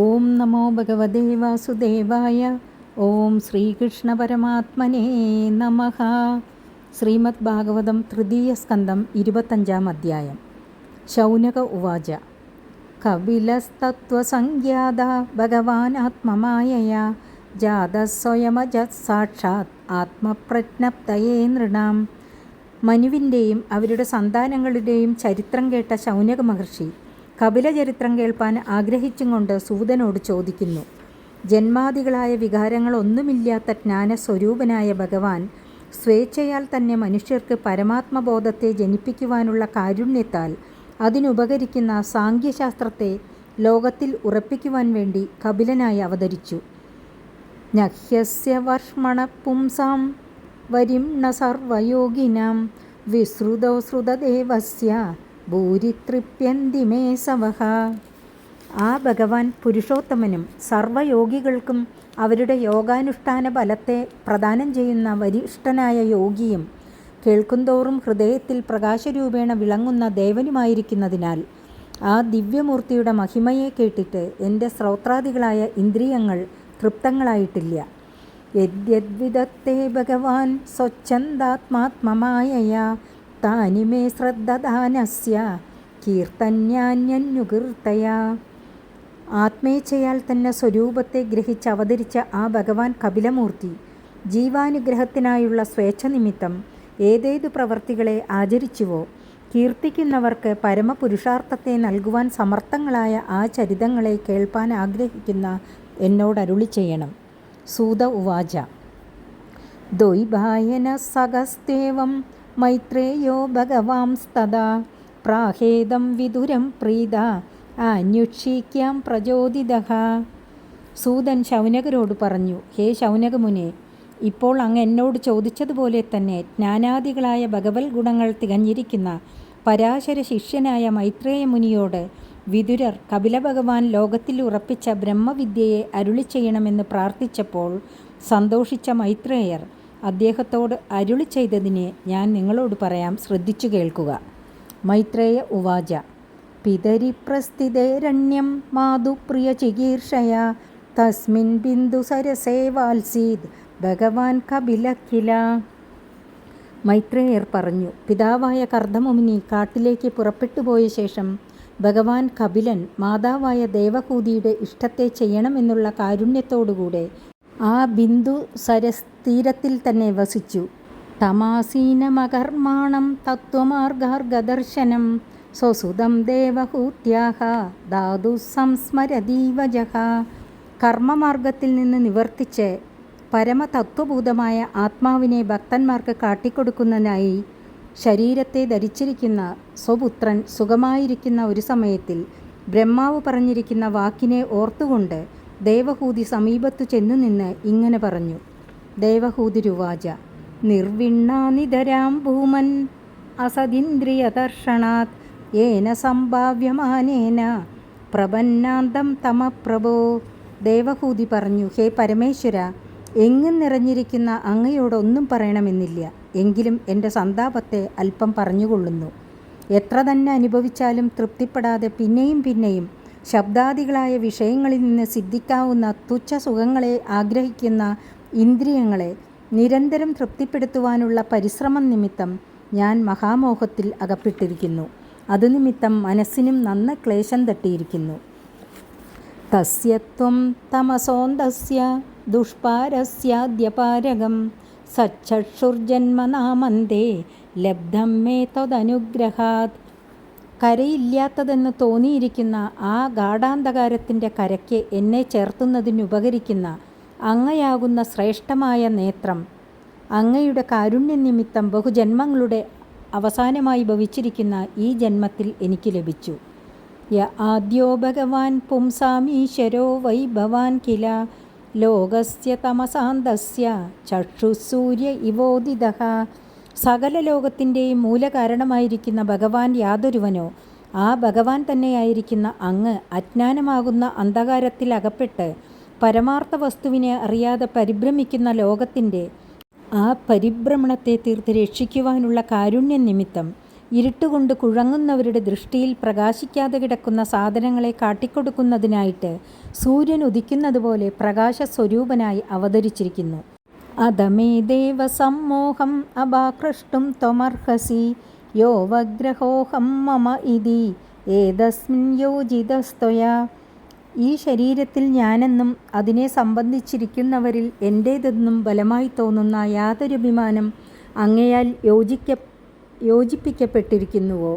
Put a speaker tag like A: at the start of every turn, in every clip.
A: ഓം നമോ ഭഗവതേ വാസുദേവായ. ഓം ശ്രീകൃഷ്ണ പരമാത്മനേ നമഃ. ശ്രീമദ് ഭാഗവതം തൃതീയ സ്കന്ധം 25-ാം അധ്യായം. ശൗനക ഉവാച. കപിലസ്തത്വസംഖ്യാത ഭഗവാൻ ആത്മമായയാ ജാതസ്വയമജത് സാക്ഷാത് ആത്മപ്രജ്ഞപ്തയേ നൃണാം. മനുവിൻ്റെയും അവരുടെ സന്താനങ്ങളുടെയും ചരിത്രം കേട്ട ശൗനക മഹർഷി കപിലചരിത്രം കേൾപ്പാൻ ആഗ്രഹിച്ചും കൊണ്ട് സൂതനോട് ചോദിക്കുന്നു. ജന്മാദികളായ വികാരങ്ങളൊന്നുമില്ലാത്ത ജ്ഞാനസ്വരൂപനായ ഭഗവാൻ സ്വേച്ഛയാൽ തന്നെ മനുഷ്യർക്ക് പരമാത്മബോധത്തെ ജനിപ്പിക്കുവാനുള്ള കാരുണ്യത്താൽ അതിനുപകരിക്കുന്ന സാംഖ്യശാസ്ത്രത്തെ ലോകത്തിൽ ഉറപ്പിക്കുവാൻ വേണ്ടി കപിലനായി അവതരിച്ചു. നഹ്യസ്യ വർഷ്മണ പുംസാം വരിംണ സർവയോഗിനാം വിശ്രുതോ ശ്രുതദേവസ്യ ഭൂരിതൃപ്യന്തി മേ സവഹ. ആ ഭഗവാൻ പുരുഷോത്തമനും സർവയോഗികൾക്കും അവരുടെ യോഗാനുഷ്ഠാന ഫലത്തെ പ്രദാനം ചെയ്യുന്ന വരിഷ്ഠനായ യോഗിയും കേൾക്കുന്തോറും ഹൃദയത്തിൽ പ്രകാശരൂപേണ വിളങ്ങുന്ന ദേവനുമായിരിക്കുന്നതിനാൽ ആ ദിവ്യമൂർത്തിയുടെ മഹിമയെ കേട്ടിട്ട് എൻ്റെ ശ്രോത്രാദികളായ ഇന്ദ്രിയങ്ങൾ തൃപ്തങ്ങളായിട്ടില്ല. യദ്യദ്വിദത്തേ ഭഗവാൻ സ്വച്ഛന്ദാത്മാത്മമായയാ താനി മേ ശ്രദ്ധദാനസ്യ കീർത്തന്യാന്യനുകീർത്തയാ. ആത്മേച്ഛയാൽ തന്നെ സ്വരൂപത്തെ ഗ്രഹിച്ച് അവതരിച്ച ആ ഭഗവാൻ കപിലമൂർത്തി ജീവാനുഗ്രഹത്തിനായുള്ള സ്വേച്ഛ നിമിത്തം ഏതേതു പ്രവർത്തികളെ ആചരിച്ചുവോ കീർത്തിക്കുന്നവർക്ക് പരമപുരുഷാർത്ഥത്തെ നൽകുവാൻ സമർത്ഥങ്ങളായ ആ ചരിതങ്ങളെ കേൾപ്പാൻ ആഗ്രഹിക്കുന്ന എന്നോടരുളി ചെയ്യണം. സൂത ഉവാച. ദ്വൈഭായന സഹസ്തേവം മൈത്രേയോ ഭഗവാംസ്തദാ പ്രാഹേദം വിദുരം പ്രീത അന്യുക്ഷീക്യാം പ്രചോദിതഃ. സൂതൻ ശൗനകരോട് പറഞ്ഞു, ഹേ ശൗനകമുനെ, ഇപ്പോൾ അങ്ങ് എന്നോട് ചോദിച്ചതുപോലെ തന്നെ ജ്ഞാനാദികളായ ഭഗവത് ഗുണങ്ങൾ തികഞ്ഞിരിക്കുന്ന പരാശര ശിഷ്യനായ മൈത്രേയ മുനിയോട് വിദുരർ കപിലഭഗവാൻ ലോകത്തിൽ ഉറപ്പിച്ച ബ്രഹ്മവിദ്യയെ അരുളി ചെയ്യണമെന്ന് പ്രാർത്ഥിച്ചപ്പോൾ സന്തോഷിച്ച മൈത്രേയർ അദ്ദേഹത്തോട് അരുളി ചെയ്തതിനെ ഞാൻ നിങ്ങളോട് പറയാം, ശ്രദ്ധിച്ചു കേൾക്കുക. മൈത്രേയ ഉവാച. പിതരി പ്രസ്ഥിതേരണ്യം മാതുപ്രിയ ചികീർഷയ തസ്മിൻ ബിന്ദു സരസേ വാത്സീത് ഭഗവാൻ കപിലഖില. മൈത്രേയർ പറഞ്ഞു, പിതാവായ കർദമമുനി കാട്ടിലേക്ക് പുറപ്പെട്ടുപോയ ശേഷം ഭഗവാൻ കപിലൻ മാതാവായ ദേവഹൂതിയുടെ ഇഷ്ടത്തെ ചെയ്യണമെന്നുള്ള കാരുണ്യത്തോടുകൂടെ ആ ബിന്ദു സരസ്തീരത്തിൽ തന്നെ വസിച്ചു. തമാസീനമകർമാണം തത്വമാർഗാർഗദർശനം സ്വസുതം ദേവഹൂത്യാഹ ധാതു സംസ്മരദീവജഹ. കർമ്മമാർഗത്തിൽ നിന്ന് നിവർത്തിച്ച് പരമതത്വഭൂതമായ ആത്മാവിനെ ഭക്തന്മാർക്ക് കാട്ടിക്കൊടുക്കുന്നതിനായി ശരീരത്തെ ധരിച്ചിരിക്കുന്ന സ്വപുത്രൻ സുഖമായിരിക്കുന്ന ഒരു സമയത്തിൽ ബ്രഹ്മാവ് പറഞ്ഞിരിക്കുന്ന വാക്കിനെ ഓർത്തുകൊണ്ട് ദേവഹൂതി സമീപത്തു ചെന്നു നിന്ന് ഇങ്ങനെ പറഞ്ഞു. ദേവഹൂതിരുവാച. നിർവിണ്ണാനിതരാം ഭൂമൻ അസദിന്ദ്രിയദർശനാത് യേന സംഭാവ്യമാനേന പ്രപന്നാന്തം തമപ്രഭോ. ദേവഹൂതി പറഞ്ഞു, ഹേ പരമേശ്വര, എങ്ങും നിറഞ്ഞിരിക്കുന്ന അങ്ങയോടൊന്നും പറയണമെന്നില്ല. എങ്കിലും എൻ്റെ സന്താപത്തെ അല്പം പറഞ്ഞുകൊള്ളുന്നു. എത്ര തന്നെ അനുഭവിച്ചാലും തൃപ്തിപ്പെടാതെ പിന്നെയും പിന്നെയും ശബ്ദാദികളായ വിഷയങ്ങളിൽ നിന്ന് സിദ്ധിക്കാവുന്ന തുച്ഛ സുഖങ്ങളെ ആഗ്രഹിക്കുന്ന ഇന്ദ്രിയങ്ങളെ നിരന്തരം തൃപ്തിപ്പെടുത്തുവാനുള്ള പരിശ്രമം നിമിത്തം ഞാൻ മഹാമോഹത്തിൽ അകപ്പെട്ടിരിക്കുന്നു. അതുനിമിത്തം മനസ്സിനും നന്ന ക്ലേശം തട്ടിയിരിക്കുന്നു. തസ്യത്വം തമസോന്തസ്യ ദുഷ്പാരസ്യാദ്യപാരകം സച്ചക്ഷുർജന്മനാമന്തേ ലബ്ധം മേ ത്വദനുഗ്രഹാത്. കരയില്ലാത്തതെന്ന് തോന്നിയിരിക്കുന്ന ആ ഗാഢാന്ധകാരത്തിൻ്റെ കരയ്ക്ക് എന്നെ ചേർത്തുന്നതിനുപകരിക്കുന്ന അങ്ങയാകുന്ന ശ്രേഷ്ഠമായ നേത്രം അങ്ങയുടെ കാരുണ്യനിമിത്തം ബഹുജന്മങ്ങളുടെ അവസാനമായി ഭവിച്ചിരിക്കുന്ന ഈ ജന്മത്തിൽ എനിക്ക് ലഭിച്ചു. യ ആദ്യോ ഭഗവാൻ പുംസാമീശ്വരോ വൈ ഭവാൻ കില ലോകസ്യ തമസാന്തസ്യ ചക്ഷുസൂര്യ ഇവോദിതഃ. സകല ലോകത്തിൻ്റെയും മൂലകാരണമായിരിക്കുന്ന ഭഗവാൻ യാതൊരുവനോ ആ ഭഗവാൻ തന്നെയായിരിക്കുന്ന അങ്ങ് അജ്ഞാനമാകുന്ന അന്ധകാരത്തിൽ അകപ്പെട്ട് പരമാർത്ഥ വസ്തുവിനെ അറിയാതെ പരിഭ്രമിക്കുന്ന ലോകത്തിൻ്റെ ആ പരിഭ്രമണത്തെ തീർത്ത് രക്ഷിക്കുവാനുള്ള കാരുണ്യ നിമിത്തം ഇരുട്ടുകൊണ്ട് കുഴങ്ങുന്നവരുടെ ദൃഷ്ടിയിൽ പ്രകാശിക്കാതെ കിടക്കുന്ന സാധനങ്ങളെ കാട്ടിക്കൊടുക്കുന്നതിനായിട്ട് സൂര്യൻ ഉദിക്കുന്നതുപോലെ പ്രകാശസ്വരൂപനായി അവതരിച്ചിരിക്കുന്നു. അധമേ ദേവ സമ്മോഹം അപാകൃഷ്ടും ത്വമർഹസി യോ വഗ്രഹോഹം മമ ഇതി ഏതസ്മിൻ യോജിതസ്ത്വയാ. ഈ ശരീരത്തിൽ ഞാനെന്നും അതിനെ സംബന്ധിച്ചിരിക്കുന്നവരിൽ എൻ്റേതെന്നും ബലമായി തോന്നുന്ന യാതൊരഭിമാനം അങ്ങയാൽ യോജിപ്പിക്കപ്പെട്ടിരിക്കുന്നുവോ?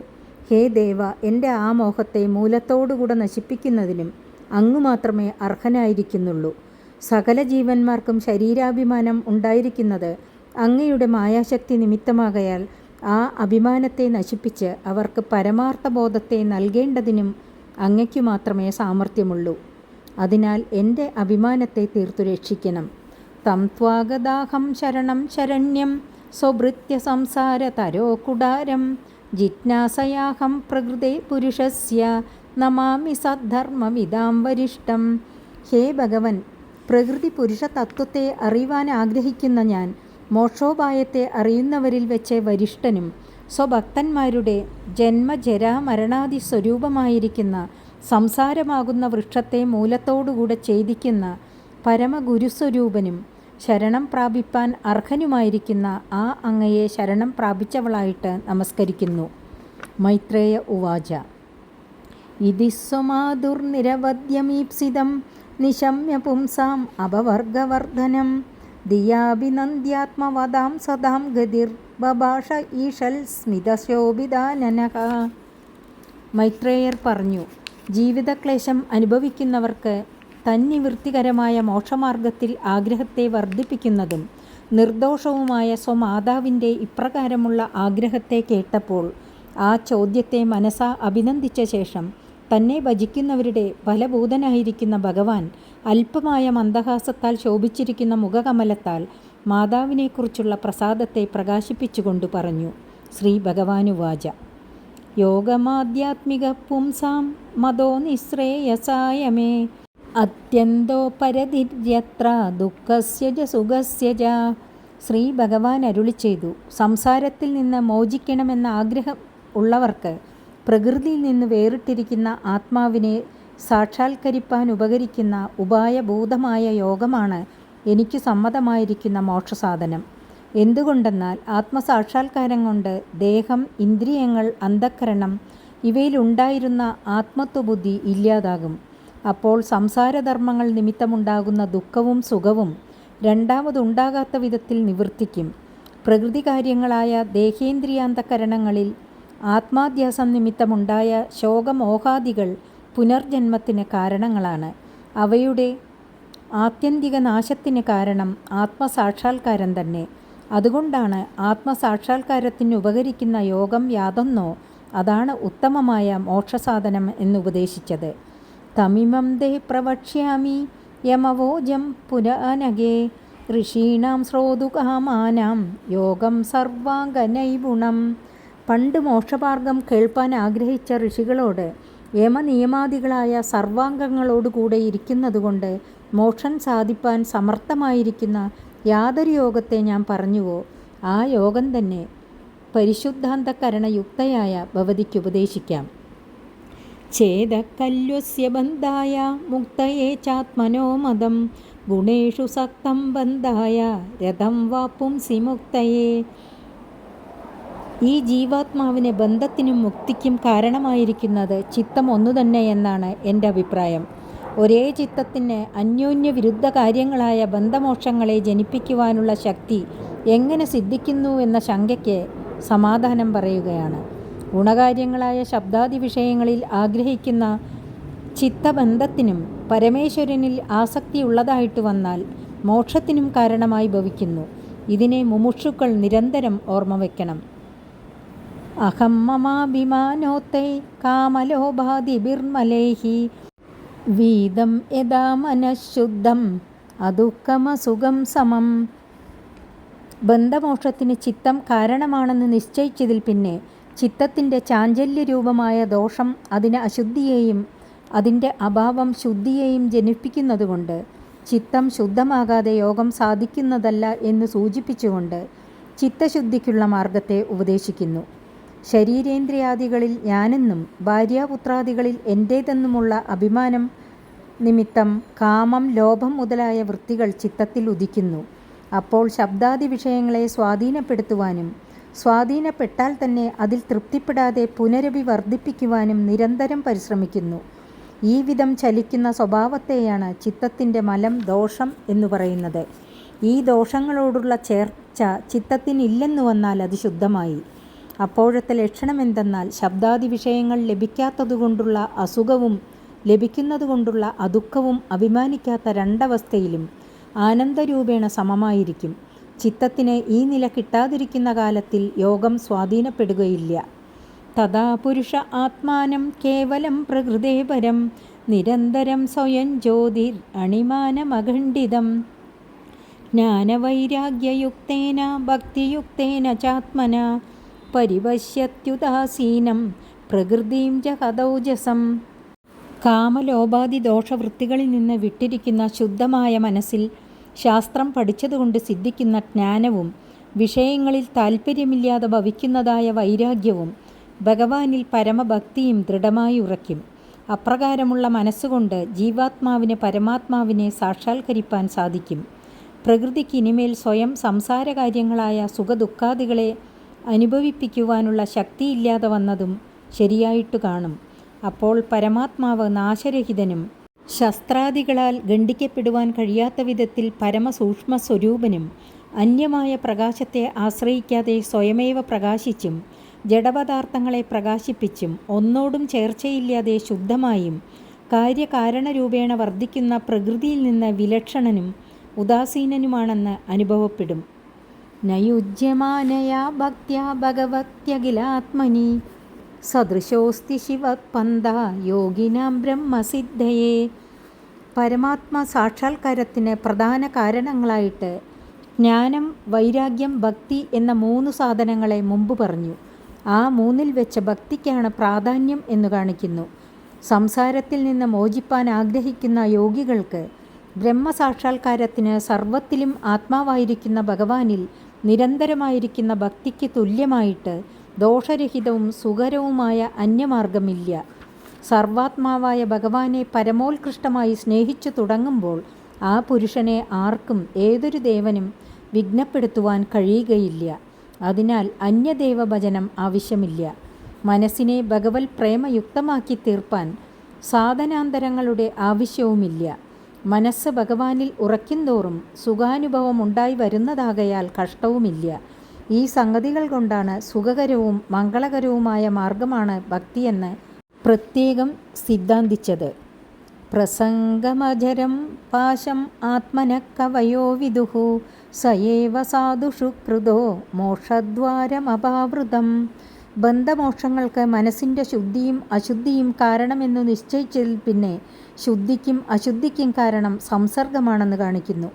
A: ഹേ ദേവ, എൻ്റെ ആ മോഹത്തെ മൂലത്തോടുകൂടെ നശിപ്പിക്കുന്നതിനും അങ്ങ് മാത്രമേ അർഹനായിരിക്കുന്നുള്ളൂ. സകല ജീവന്മാർക്കും ശരീരാഭിമാനം ഉണ്ടായിരിക്കുന്നത് അങ്ങയുടെ മായാശക്തി നിമിത്തമാകയാൽ ആ അഭിമാനത്തെ നശിപ്പിച്ച് അവർക്ക് പരമാർത്ഥ ബോധത്തെ നൽകേണ്ടതിനും അങ്ങയ്ക്കു മാത്രമേ സാമർഥ്യമുള്ളൂ. അതിനാൽ എൻ്റെ അഭിമാനത്തെ തീർത്തു രക്ഷിക്കണം. തം ത്വാഗതാഹം ശരണം ശരണ്യം സ്വഭൃത്യ സംസാര തരോ കുടാരം ജിജ്ഞാസയാഹം പ്രകൃതേ പുരുഷസ്യ നമാമി സദ്ധർമ്മവിദാം വരിഷ്ടം. ഹേ ഭഗവൻ, പ്രകൃതി പുരുഷ തത്വത്തെ അറിയുവാൻ ആഗ്രഹിക്കുന്ന ഞാൻ മോക്ഷോപായത്തെ അറിയുന്നവരിൽ വെച്ച് വരിഷ്ഠനും സ്വഭക്തന്മാരുടെ ജന്മജരാമരണാദി സ്വരൂപമായിരിക്കുന്ന സംസാരമാകുന്ന വൃക്ഷത്തെ മൂലത്തോടുകൂടെ ഛേദിക്കുന്ന പരമഗുരുസ്വരൂപനും ശരണം പ്രാപിപ്പാൻ അർഹനുമായിരിക്കുന്ന ആ അങ്ങയെ ശരണം പ്രാപിച്ചവളായിട്ട് നമസ്കരിക്കുന്നു. മൈത്രേയ ഉവാച. ഇതി സ്വമാധുർനിരവധ്യമീപ്സിതം നിശമ്യ പുംസാം അപവർഗവർദ്ധനം ദിയാഭിനന്ദ്യാത്മവതാം സദാം ഗതിർ ബഭാഷ ഈഷൽ സ്മിതശോഭിതാനനഃ. മൈത്രേയർ പറഞ്ഞു, ജീവിതക്ലേശം അനുഭവിക്കുന്നവർക്ക് തന്നിവൃത്തികരമായ മോക്ഷമാർഗത്തിൽ ആഗ്രഹത്തെ വർദ്ധിപ്പിക്കുന്നതും നിർദോഷവുമായ സ്വമാതാവിൻ്റെ ഇപ്രകാരമുള്ള ആഗ്രഹത്തെ കേട്ടപ്പോൾ ആ ചോദ്യത്തെ മനസാ അഭിനന്ദിച്ച ശേഷം തന്നെ ഭജിക്കുന്നവരുടെ ഫലഭൂതനായിരിക്കുന്ന ഭഗവാൻ അല്പമായ മന്ദഹാസത്താൽ ശോഭിച്ചിരിക്കുന്ന മുഖകമലത്താൽ മാതാവിനെക്കുറിച്ചുള്ള പ്രസാദത്തെ പ്രകാശിപ്പിച്ചുകൊണ്ട് പറഞ്ഞു. ശ്രീ ഭഗവാനുവാച. യോഗമാധ്യാത്മിക പുംസാം മതോ നിശ്രേയസായ മേ അത്യന്തോപരതിര്യത്ര ദുഃഖസ്യ ച സുഖസ്യ ച. ശ്രീ ഭഗവാൻ അരുളി ചെയ്തു, സംസാരത്തിൽ നിന്ന് മോചിക്കണമെന്ന ആഗ്രഹം ഉള്ളവർക്ക് പ്രകൃതിയിൽ നിന്ന് വേറിട്ടിരിക്കുന്ന ആത്മാവിനെ സാക്ഷാത്കരിപ്പാൻ ഉപകരിക്കുന്ന ഉപായഭൂതമായ യോഗമാണ് എനിക്ക് സമ്മതമായിരിക്കുന്ന മോക്ഷസാധനം. എന്തുകൊണ്ടെന്നാൽ ആത്മസാക്ഷാത്കാരം കൊണ്ട് ദേഹം, ഇന്ദ്രിയങ്ങൾ, അന്ധഃകരണം ഇവയിലുണ്ടായിരുന്ന ആത്മത്വബുദ്ധി ഇല്ലാതാകും. അപ്പോൾ സംസാരധർമ്മങ്ങൾ നിമിത്തമുണ്ടാകുന്ന ദുഃഖവും സുഖവും രണ്ടാമതുണ്ടാകാത്ത വിധത്തിൽ നിവർത്തിക്കും. പ്രകൃതി കാര്യങ്ങളായ ദേഹേന്ദ്രിയാന്തഃകരണങ്ങളിൽ ആത്മാധ്യാസം നിമിത്തമുണ്ടായ ശോകമോഹാദികൾ പുനർജന്മത്തിന് കാരണങ്ങളാണ്. അവയുടെ ആത്യന്തിക നാശത്തിന് കാരണം ആത്മസാക്ഷാത്കാരം തന്നെ. അതുകൊണ്ടാണ് ആത്മസാക്ഷാത്കാരത്തിന് ഉപകരിക്കുന്ന യോഗം യാതൊന്നോ അതാണ് ഉത്തമമായ മോക്ഷസാധനം എന്നുപദേശിച്ചത്. തമിമം ദേ പ്രവക്ഷ്യാമി യമവോജം പുരാനഗേ ഋഷീണാം ശ്രോതുകാമാനാം യോഗം സർവാംഗനൈപുണം. പണ്ട് മോക്ഷമാർഗം കേൾപ്പാൻ ആഗ്രഹിച്ച ഋഷികളോട് യമനിയമാദികളായ സർവാംഗങ്ങളോടുകൂടെ ഇരിക്കുന്നതുകൊണ്ട് മോക്ഷം സാധിപ്പാൻ സമർത്ഥമായിരിക്കുന്ന യാതൊരു യോഗത്തെ ഞാൻ പറഞ്ഞുവോ ആ യോഗം തന്നെ പരിശുദ്ധാന്തകരണയുക്തയായ ഭവതിക്ക് ഉപദേശിക്കാം. ഛേദകല്യസ്യ ബന്ധായ മുക്തയേ ചാത്മനോ മദം ഗുണേഷു സക്തം ബന്ധായ രഥം വാപുംസി മുക്തയേ. ഈ ജീവാത്മാവിന് ബന്ധത്തിനും മുക്തിക്കും കാരണമായിരിക്കുന്നത് ചിത്തം ഒന്നുതന്നെ എന്നാണ് എൻ്റെ അഭിപ്രായം. ഒരേ ചിത്തത്തിന് അന്യോന്യ വിരുദ്ധ കാര്യങ്ങളായ ബന്ധമോക്ഷങ്ങളെ ജനിപ്പിക്കുവാനുള്ള ശക്തി എങ്ങനെ സിദ്ധിക്കുന്നു എന്ന ശങ്കയ്ക്ക് സമാധാനം പറയുകയാണ്. ഗുണകാര്യങ്ങളായ ശബ്ദാദി വിഷയങ്ങളിൽ ആഗ്രഹിക്കുന്ന ചിത്തബന്ധത്തിനും പരമേശ്വരനിൽ ആസക്തിയുള്ളതായിട്ട് വന്നാൽ മോക്ഷത്തിനും കാരണമായി ഭവിക്കുന്നു. ഇതിനെ മുമുക്ഷുക്കൾ നിരന്തരം ഓർമ്മ വയ്ക്കണം. അഹം മമാഭിമാനോത്തൈ കാമലോഭാദിഭിർമലൈഹി വീതം യഥാ മനഃശുദ്ധം അദുഃഖമസുഖം സമം. ബന്ധമോക്ഷത്തിന് ചിത്തം കാരണമാണെന്ന് നിശ്ചയിച്ചതിൽ പിന്നെ ചിത്തത്തിൻ്റെ ചാഞ്ചല്യരൂപമായ ദോഷം അതിന് അശുദ്ധിയെയും അതിൻ്റെ അഭാവം ശുദ്ധിയെയും ജനിപ്പിക്കുന്നതുകൊണ്ട് ചിത്തം ശുദ്ധമാകാതെ യോഗം സാധിക്കുന്നതല്ല എന്ന് സൂചിപ്പിച്ചുകൊണ്ട് ചിത്തശുദ്ധിക്കുള്ള മാർഗത്തെ ഉപദേശിക്കുന്നു. ശരീരേന്ദ്രിയാദികളിൽ ഞാനെന്നും ഭാര്യാപുത്രാദികളിൽ എൻ്റേതെന്നുമുള്ള അഭിമാനം നിമിത്തം കാമം, ലോഭം മുതലായ വൃത്തികൾ ചിത്തത്തിൽ ഉദിക്കുന്നു. അപ്പോൾ ശബ്ദാദി വിഷയങ്ങളെ സ്വാധീനപ്പെടുത്തുവാനും സ്വാധീനപ്പെട്ടാൽ തന്നെ അതിൽ തൃപ്തിപ്പെടാതെ പുനരഭി വർദ്ധിപ്പിക്കുവാനും നിരന്തരം പരിശ്രമിക്കുന്നു. ഈ വിധം ചലിക്കുന്ന സ്വഭാവത്തെയാണ് ചിത്തത്തിൻ്റെ മലം, ദോഷം എന്നു പറയുന്നത്. ഈ ദോഷങ്ങളോടുള്ള ചേർച്ച ചിത്തത്തിനില്ലെന്നു വന്നാൽ അത് ശുദ്ധമായി. അപ്പോഴത്തെ ലക്ഷണമെന്തെന്നാൽ ശബ്ദാദി വിഷയങ്ങൾ ലഭിക്കാത്തതുകൊണ്ടുള്ള അസുഖവും ലഭിക്കുന്നതുകൊണ്ടുള്ള അദുഃഖവും അഭിമാനിക്കാത്ത രണ്ടവസ്ഥയിലും ആനന്ദരൂപേണ സമമായിരിക്കും. ചിത്തത്തിന് ഈ നില കിട്ടാതിരിക്കുന്ന കാലത്തിൽ യോഗം സ്വാധീനപ്പെടുകയില്ല. തഥാ പുരുഷ ആത്മാനം കേവലം പ്രകൃതേ പരം നിരന്തരം സ്വയം ജ്യോതിർ അണിമാനമഖണ്ഡിതം ജ്ഞാനവൈരാഗ്യയുക്തേന ഭക്തിയുക്തേന ചാത്മന പരിപശ്യത്യുദാസീനം പ്രകൃതിം ജഹദൗജസം. കാമലോപാദി ദോഷവൃത്തികളിൽ നിന്ന് വിട്ടിരിക്കുന്ന ശുദ്ധമായ മനസ്സിൽ ശാസ്ത്രം പഠിച്ചതുകൊണ്ട് സിദ്ധിക്കുന്ന ജ്ഞാനവും വിഷയങ്ങളിൽ താൽപ്പര്യമില്ലാതെ ഭവിക്കുന്നതായ വൈരാഗ്യവും ഭഗവാനിൽ പരമഭക്തിയും ദൃഢമായി ഉറയ്ക്കും. അപ്രകാരമുള്ള മനസ്സുകൊണ്ട് ജീവാത്മാവിന് പരമാത്മാവിനെ സാക്ഷാത്കരിപ്പാൻ സാധിക്കും. പ്രകൃതിക്ക് ഇനിമേൽ സ്വയം സംസാരകാര്യങ്ങളായ സുഖദുഃഖാദികളെ അനുഭവിപ്പിക്കുവാനുള്ള ശക്തിയില്ലാതെ വന്നതും ശരിയായിട്ടു കാണും. അപ്പോൾ പരമാത്മാവ് നാശരഹിതനും ശസ്ത്രാദികളാൽ ഖണ്ഡിക്കപ്പെടുവാൻ കഴിയാത്ത വിധത്തിൽ പരമസൂക്ഷ്മ സ്വരൂപനും അന്യമായ പ്രകാശത്തെ ആശ്രയിക്കാതെ സ്വയമേവ പ്രകാശിച്ചും ജഡപദാർത്ഥങ്ങളെ പ്രകാശിപ്പിച്ചും ഒന്നോടും ചേർച്ചയില്ലാതെ ശുദ്ധമായും കാര്യകാരണരൂപേണ വർദ്ധിക്കുന്ന പ്രകൃതിയിൽ നിന്ന് വിലക്ഷണനും ഉദാസീനനുമാണെന്ന് അനുഭവപ്പെടും. നയുജ്യമാനയാ ഭക്ത്യാ ഭഗവത്യഖിലാത്മനി സദൃശോസ്തി ശിവപന്ഥ യോഗിനാം ബ്രഹ്മസിദ്ധയേ. പരമാത്മ സാക്ഷാത്കാരത്തിന് പ്രധാന കാരണങ്ങളായിട്ട് ജ്ഞാനം, വൈരാഗ്യം, ഭക്തി എന്ന 3 സാധനങ്ങളെ മുമ്പ് പറഞ്ഞു. ആ 3-ൽ വെച്ച് ഭക്തിക്കാണ് പ്രാധാന്യം എന്ന് കാണിക്കുന്നു. സംസാരത്തിൽ നിന്ന് മോചിപ്പാൻ ആഗ്രഹിക്കുന്ന യോഗികൾക്ക് ബ്രഹ്മസാക്ഷാത്കാരത്തിന് സർവത്തിലും ആത്മാവായിരിക്കുന്ന ഭഗവാനിൽ നിരന്തരമായിരിക്കുന്ന ഭക്തിക്ക് തുല്യമായിട്ട് ദോഷരഹിതവും സുഖകരവുമായ അന്യമാർഗമില്ല. സർവാത്മാവായ ഭഗവാനെ പരമോത്കൃഷ്ടമായി സ്നേഹിച്ചു തുടങ്ങുമ്പോൾ ആ പുരുഷനെ ആർക്കും ഏതൊരു ദേവനും വിഘ്നപ്പെടുത്തുവാൻ കഴിയുകയില്ല. അതിനാൽ അന്യദേവഭജനം ആവശ്യമില്ല. മനസ്സിനെ ഭഗവത് പ്രേമയുക്തമാക്കി തീർപ്പാൻ സാധനാന്തരങ്ങളുടെ ആവശ്യവുമില്ല. മനസ്സ് ഭഗവാനിൽ ഉറയ്ക്കുന്തോറും സുഖാനുഭവം ഉണ്ടായി വരുന്നതാകയാൽ കഷ്ടവുമില്ല. ഈ സംഗതികൾ കൊണ്ടാണ് സുഖകരവും മംഗളകരവുമായ മാർഗമാണ് ഭക്തിയെന്ന് പ്രത്യേകം സിദ്ധാന്തിച്ചത്. പ്രസംഗമജരം പാശം ആത്മനഃ കവയോ വിദുഃ സയേവ സാധുഷു കൃതോ മോക്ഷദ്വാരമപാവൃതം. ബന്ധമോക്ഷങ്ങൾക്ക് മനസ്സിൻ്റെ ശുദ്ധിയും അശുദ്ധിയും കാരണമെന്നു നിശ്ചയിച്ചതിൽ പിന്നെ ശുദ്ധിക്കും അശുദ്ധിക്കും കാരണം സംസർഗമാണെന്ന് കാണിക്കുന്നു.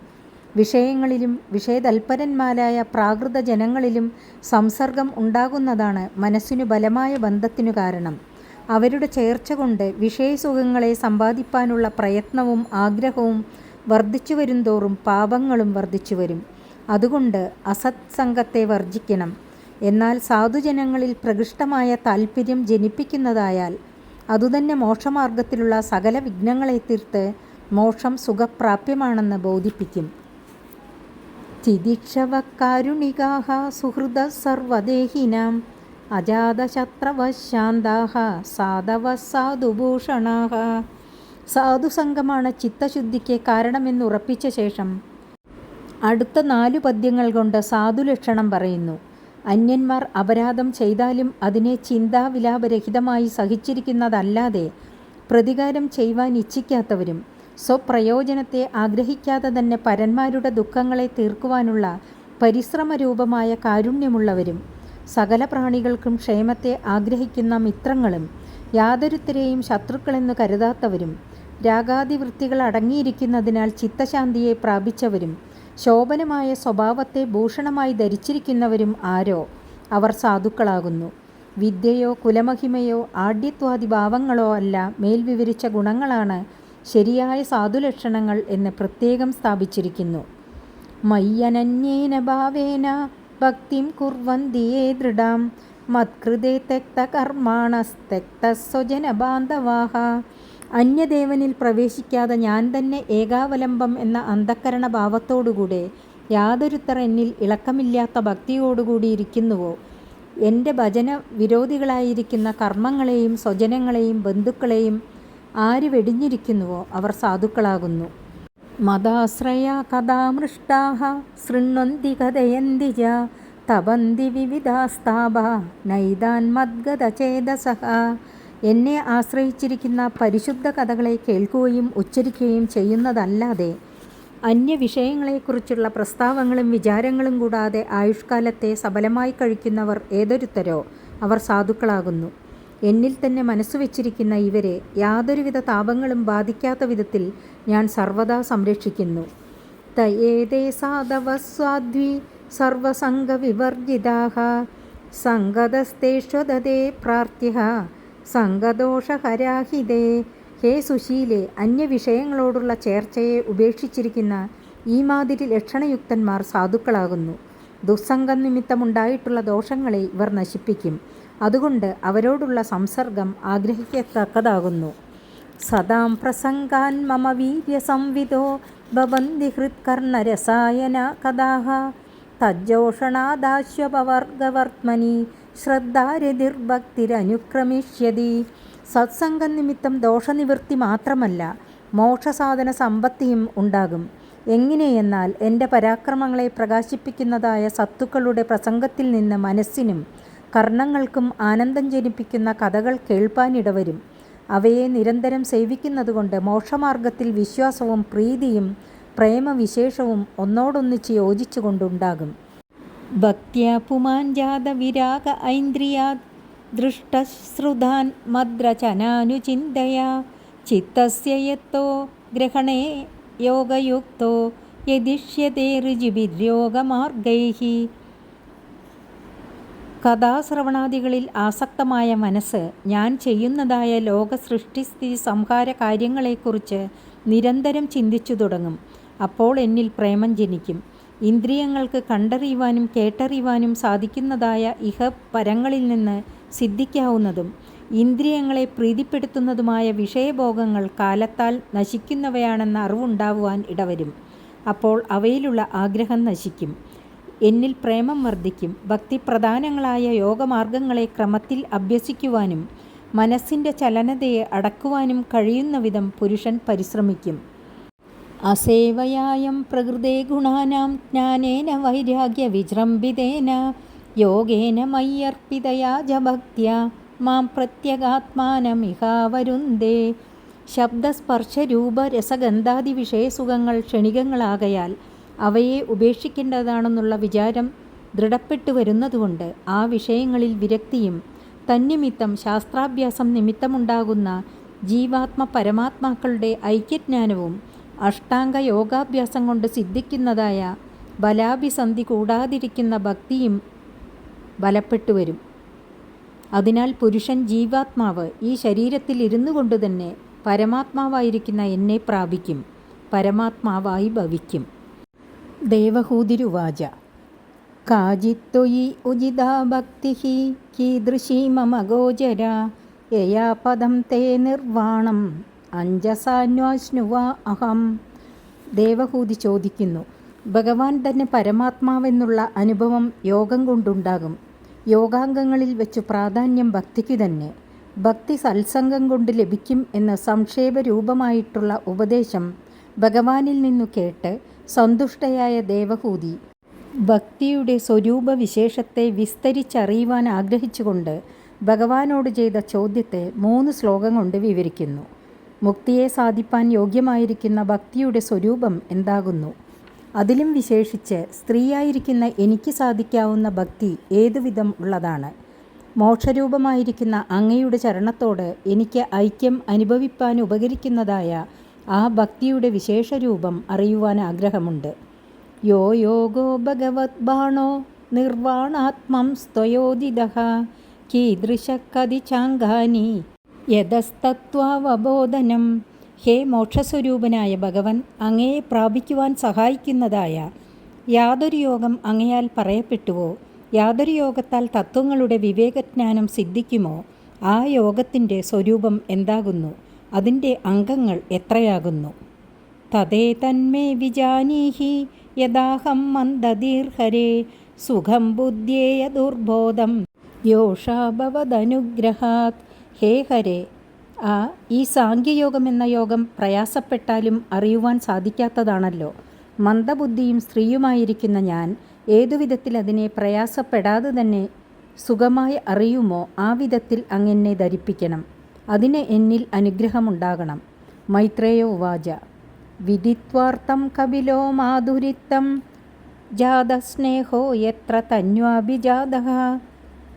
A: വിഷയങ്ങളിലും വിഷയതൽപരന്മാരായ പ്രാകൃത ജനങ്ങളിലും സംസർഗം ഉണ്ടാകുന്നതാണ് മനസ്സിനു ബലമായ ബന്ധത്തിനു കാരണം. അവരുടെ ചേർച്ച കൊണ്ട് വിഷയസുഖങ്ങളെ സമ്പാദിപ്പാനുള്ള പ്രയത്നവും ആഗ്രഹവും വർദ്ധിച്ചു വരുംതോറും പാപങ്ങളും വർദ്ധിച്ചു വരും. അതുകൊണ്ട് അസത്സംഗത്തെ വർജിക്കണം. എന്നാൽ സാധുജനങ്ങളിൽ പ്രകൃഷ്ടമായ താൽപ്പര്യം ജനിപ്പിക്കുന്നതായാൽ അതുതന്നെ മോക്ഷമാർഗത്തിലുള്ള സകല വിഘ്നങ്ങളെ തീർത്ത് മോക്ഷം സുഖപ്രാപ്യമാണെന്ന് ബോധിപ്പിക്കും. തിദിക്ഷവകാരുണികാഃ സുഹൃദഃ സർവദേഹിനാം അജാതശത്രവഃ ശാന്താഃ സാധവഃ സാധുഭൂഷണാഃ. സാധുസംഗമാണ് ചിത്തശുദ്ധിക്ക് കാരണമെന്നുറപ്പിച്ച ശേഷം അടുത്ത 4 പദ്യങ്ങൾ കൊണ്ട് സാധുലക്ഷണം പറയുന്നു. അന്യന്മാർ അപരാധം ചെയ്താലും അതിനെ ചിന്താവിലാപരഹിതമായി സഹിച്ചിരിക്കുന്നതല്ലാതെ പ്രതികാരം ചെയ്യുവാൻ ഇച്ഛിക്കാത്തവരും സ്വപ്രയോജനത്തെ ആഗ്രഹിക്കാതെ തന്നെ പരന്മാരുടെ ദുഃഖങ്ങളെ തീർക്കുവാനുള്ള പരിശ്രമരൂപമായ കാരുണ്യമുള്ളവരും സകല പ്രാണികൾക്കും ക്ഷേമത്തെ ആഗ്രഹിക്കുന്ന മിത്രങ്ങളും യാതൊരുത്തരെയും ശത്രുക്കളെന്നു കരുതാത്തവരും രാഗാദിവൃത്തികൾ അടങ്ങിയിരിക്കുന്നതിനാൽ ചിത്തശാന്തിയെ പ്രാപിച്ചവരും ശോഭനമായ സ്വഭാവത്തെ ഭൂഷണമായി ധരിച്ചിരിക്കുന്നവരും ആരോ അവർ സാധുക്കളാകുന്നു. വിദ്യയോ കുലമഹിമയോ ആഢ്യത്വാദിഭാവങ്ങളോ അല്ല, മേൽ വിവരിച്ച ഗുണങ്ങളാണ് ശരിയായ സാധുലക്ഷണങ്ങൾ എന്ന് പ്രത്യേകം സ്ഥാപിച്ചിരിക്കുന്നു. മയ്യനന്യേന ഭാവേന ഭക്തിം കുർവന്തി യേ ദൃഢാം മത്കൃതേ തെക്തകർമാണസ്തെക്തസ്വജനബാന്ധവാഹ. അന്യദേവനിൽ പ്രവേശിക്കാതെ ഞാൻ തന്നെ ഏകാവലംബം എന്ന അന്ധക്കരണ ഭാവത്തോടുകൂടെ യാതൊരുത്തർ എന്നിൽ ഇളക്കമില്ലാത്ത ഭക്തിയോടുകൂടി ഇരിക്കുന്നുവോ, എൻ്റെ ഭജന വിരോധികളായിരിക്കുന്ന കർമ്മങ്ങളെയും സ്വജനങ്ങളെയും ബന്ധുക്കളെയും ആര് വെടിഞ്ഞിരിക്കുന്നുവോ അവർ സാധുക്കളാകുന്നു. മദാശ്രയാ കഥാമൃഷ്ടാഃ ശൃണ്വന്തി കഥയന്തി ച തപന്തി വിവിധാസ്താപ നൈതാൻ മദ്ഗതചേതസഃ. എന്നെ ആശ്രയിച്ചിരിക്കുന്ന പരിശുദ്ധ കഥകളെ കേൾക്കുകയും ഉച്ചരിക്കുകയും ചെയ്യുന്നതല്ലാതെ അന്യവിഷയങ്ങളെക്കുറിച്ചുള്ള പ്രസ്താവങ്ങളും വിചാരങ്ങളും കൂടാതെ ആയുഷ്കാലത്തെ സബലമായി കഴിക്കുന്നവർ ഏതൊരുത്തരോ അവർ സാധുക്കളാകുന്നു. എന്നിൽ തന്നെ മനസ്സുവെച്ചിരിക്കുന്ന ഇവരെ യാതൊരുവിധ താപങ്ങളും ബാധിക്കാത്ത വിധത്തിൽ ഞാൻ സർവദാ സംരക്ഷിക്കുന്നു. തയേതേ സാധവസ്വാദ്വി സർവസംഗവിവർജിതാഃ സംഗതസ്തേഷ്വദതേ പ്രാർത്ഥ്യഃ സംഗദോഷഹരാഹിതേ. ഹേ സുശീലേ, അന്യവിഷയങ്ങളോടുള്ള ചേർച്ചയെ ഉപേക്ഷിച്ചിരിക്കുന്ന ഈ മാതിരി ലക്ഷണയുക്തന്മാർ സാധുക്കളാകുന്നു. ദുസ്സംഗം നിമിത്തമുണ്ടായിട്ടുള്ള ദോഷങ്ങളെ ഇവർ നശിപ്പിക്കും. അതുകൊണ്ട് അവരോടുള്ള സംസർഗം ആഗ്രഹിക്കത്തക്കതാകുന്നു. സദാം പ്രസംഗാൻ മമ വീര്യസംവിദോ ഭവന്തി ഹൃത്കർണരസായന കഥാഃ തജ്ജോഷണാദാശ്വപവർഗവർത്മനി ശ്രദ്ധാരതിർഭക്തിരനുക്രമിഷ്യതി. സത്സംഗം നിമിത്തം ദോഷനിവൃത്തി മാത്രമല്ല മോക്ഷസാധന സമ്പത്തിയും ഉണ്ടാകും. എങ്ങനെയെന്നാൽ എൻ്റെ പരാക്രമങ്ങളെ പ്രകാശിപ്പിക്കുന്നതായ സത്തുക്കളുടെ പ്രസംഗത്തിൽ നിന്ന് മനസ്സിനും കർണങ്ങൾക്കും ആനന്ദം ജനിപ്പിക്കുന്ന കഥകൾ കേൾപ്പാനിടവരും. അവയെ നിരന്തരം സേവിക്കുന്നതുകൊണ്ട് മോക്ഷമാർഗത്തിൽ വിശ്വാസവും പ്രീതിയും പ്രേമവിശേഷവും ഒന്നോടൊന്നിച്ച് യോജിച്ചുകൊണ്ടുണ്ടാകും. ഭക്ത്യാ പുമാൻ ജാത വിരാഗ ഐന്ദ്രിയാത് ദൃഷ്ടശ്രുതാൻ മദ്രചനാനുചിന്തയാ ചിത്തസ്യ യത്തോ ഗ്രഹണേ യോഗയുക്തോ യദിഷ്യതേ ഋജുഭിര്യോഗമാർഗൈഃ. കഥാശ്രവണാദികളിൽ ആസക്തമായ മനസ്സ് ഞാൻ ചെയ്യുന്നതായ ലോക സൃഷ്ടിസ്ഥിതി സംഹാര കാര്യങ്ങളെക്കുറിച്ച് നിരന്തരം ചിന്തിച്ചു തുടങ്ങും. അപ്പോൾ എന്നിൽ പ്രേമം ജനിക്കും. ഇന്ദ്രിയങ്ങൾക്ക് കണ്ടറിയുവാനും കേട്ടറിയുവാനും സാധിക്കുന്നതായ ഇഹപരങ്ങളിൽ നിന്ന് സിദ്ധിക്കാവുന്നതും ഇന്ദ്രിയങ്ങളെ പ്രീതിപ്പെടുത്തുന്നതുമായ വിഷയഭോഗങ്ങൾ കാലത്താൽ നശിക്കുന്നവയാണെന്ന അറിവുണ്ടാവുവാൻ ഇടവരും. അപ്പോൾ അവയിലുള്ള ആഗ്രഹം നശിക്കും. എന്നിൽ പ്രേമം വർദ്ധിക്കും. ഭക്തിപ്രധാനങ്ങളായ യോഗമാർഗങ്ങളെ ക്രമത്തിൽ അഭ്യസിക്കുവാനും മനസ്സിൻ്റെ ചലനതയെ അടക്കുവാനും കഴിയുന്ന വിധം പുരുഷൻ പരിശ്രമിക്കും. അസേവയായം പ്രകൃതേ ഗുണാനാം ജ്ഞാനേന വൈരാഗ്യ വിജൃംഭിതേന യോഗേന മയ്യർപ്പിതയാ ച ഭക്ത്യാ മാം പ്രത്യഗാത്മാനമിഹാവരുന്തേ. ശബ്ദസ്പർശരൂപരസഗന്ധാദി വിഷയസുഖങ്ങൾ ക്ഷണികങ്ങളാകയാൽ അവയെ ഉപേക്ഷിക്കേണ്ടതാണെന്നുള്ള വിചാരം ദൃഢപ്പെട്ടു വരുന്നതുകൊണ്ട് ആ വിഷയങ്ങളിൽ വിരക്തിയും തന്നിമിത്തം ശാസ്ത്രാഭ്യാസം നിമിത്തമുണ്ടാകുന്ന ജീവാത്മ പരമാത്മാക്കളുടെ ഐക്യജ്ഞാനവും അഷ്ടാംഗ യോഗാഭ്യാസം കൊണ്ട് സിദ്ധിക്കുന്നതായ ബലാഭിസന്ധി കൂടാതിരിക്കുന്ന ഭക്തിയും ബലപ്പെട്ടു വരും. അതിനാൽ പുരുഷൻ ജീവാത്മാവ് ഈ ശരീരത്തിൽ ഇരുന്നു കൊണ്ട് തന്നെ പരമാത്മാവായിരിക്കുന്ന എന്നെ പ്രാപിക്കും, പരമാത്മാവായി ഭവിക്കും. ദേവഹൂതിരുവാച കാചിത്തൊയി ഉചിതാ ഭക്തിഃ കീദൃശീ മമ ഗോചരാ യയാ പദം തേ നിർവാണം അഞ്ജസാന്വാശ്നുവാ അഹം. ദേവഹൂതി ചോദിക്കുന്നു, ഭഗവാൻ തന്നെ പരമാത്മാവെന്നുള്ള അനുഭവം യോഗം കൊണ്ടുണ്ടാകും. യോഗാംഗങ്ങളിൽ വെച്ച് പ്രാധാന്യം ഭക്തിക്ക് തന്നെ. ഭക്തി സത്സംഗം കൊണ്ട് ലഭിക്കും എന്ന സംക്ഷേപരൂപമായിട്ടുള്ള ഉപദേശം ഭഗവാനിൽ നിന്നു കേട്ട് സന്തുഷ്ടയായ ദേവഹൂതി ഭക്തിയുടെ സ്വരൂപവിശേഷത്തെ വിസ്തരിച്ചറിയുവാൻ ആഗ്രഹിച്ചുകൊണ്ട് ഭഗവാനോട് ചെയ്ത ചോദ്യത്തെ 3 ശ്ലോകം കൊണ്ട് വിവരിക്കുന്നു. മുക്തിയെ സാധിപ്പാൻ യോഗ്യമായിരിക്കുന്ന ഭക്തിയുടെ സ്വരൂപം എന്താകുന്നു? അതിലും വിശേഷിച്ച് സ്ത്രീയായിരിക്കുന്ന എനിക്ക് സാധിക്കാവുന്ന ഭക്തി ഏതുവിധം ഉള്ളതാണ്? മോക്ഷരൂപമായിരിക്കുന്ന അങ്ങയുടെ ചരണത്തോട് എനിക്ക് ഐക്യം അനുഭവിപ്പാൻ ഉപകരിക്കുന്നതായ ആ ഭക്തിയുടെ വിശേഷരൂപം അറിയുവാൻ ആഗ്രഹമുണ്ട്. യോ യോഗോ ഭഗവത് ബാണോ നിർവാണാത്മം സ്ത്വയോദിതഃ കീദൃശക്കതി ചാങ്കാനി യതസ്തത്വാവബോധനം. ഹേ മോക്ഷസ്വരൂപനായ ഭഗവൻ, അങ്ങയെ പ്രാപിക്കുവാൻ സഹായിക്കുന്നതായ യാതൊരു യോഗം അങ്ങയാൽ പറയപ്പെട്ടുവോ യാതൊരു യോഗത്താൽ തത്വങ്ങളുടെ വിവേകജ്ഞാനം സിദ്ധിക്കുമോ ആ യോഗത്തിൻ്റെ സ്വരൂപം എന്താകുന്നു, അതിൻ്റെ അംഗങ്ങൾ എത്രയാകുന്നു? തതേ തന്മേ വിജാനീഹി യദാഹം മന്ദദീർഹരേ സുഖം ബുദ്ധ്യേയ ദുർബോധം യോഷാഭവദനുഗ്രഹാത്. ഹേ ഹരേ, ഈ സാഖ്യയോഗം എന്ന യോഗം പ്രയാസപ്പെട്ടാലും അറിയുവാൻ സാധിക്കാത്തതാണല്ലോ. മന്ദബുദ്ധിയും സ്ത്രീയുമായിരിക്കുന്ന ഞാൻ ഏതു വിധത്തിൽ അതിനെ പ്രയാസപ്പെടാതെ തന്നെ സുഖമായി അറിയുമോ ആ വിധത്തിൽ അങ്ങെന്നെ ധരിപ്പിക്കണം. അതിന് എന്നിൽ അനുഗ്രഹമുണ്ടാകണം. മൈത്രേയ ഉവാച വിദിത്വാർത്ഥം കപിലോ മാധുരിത്തം ജാതസ്നേഹോ യത്ര തന്വാഭിജാതഃ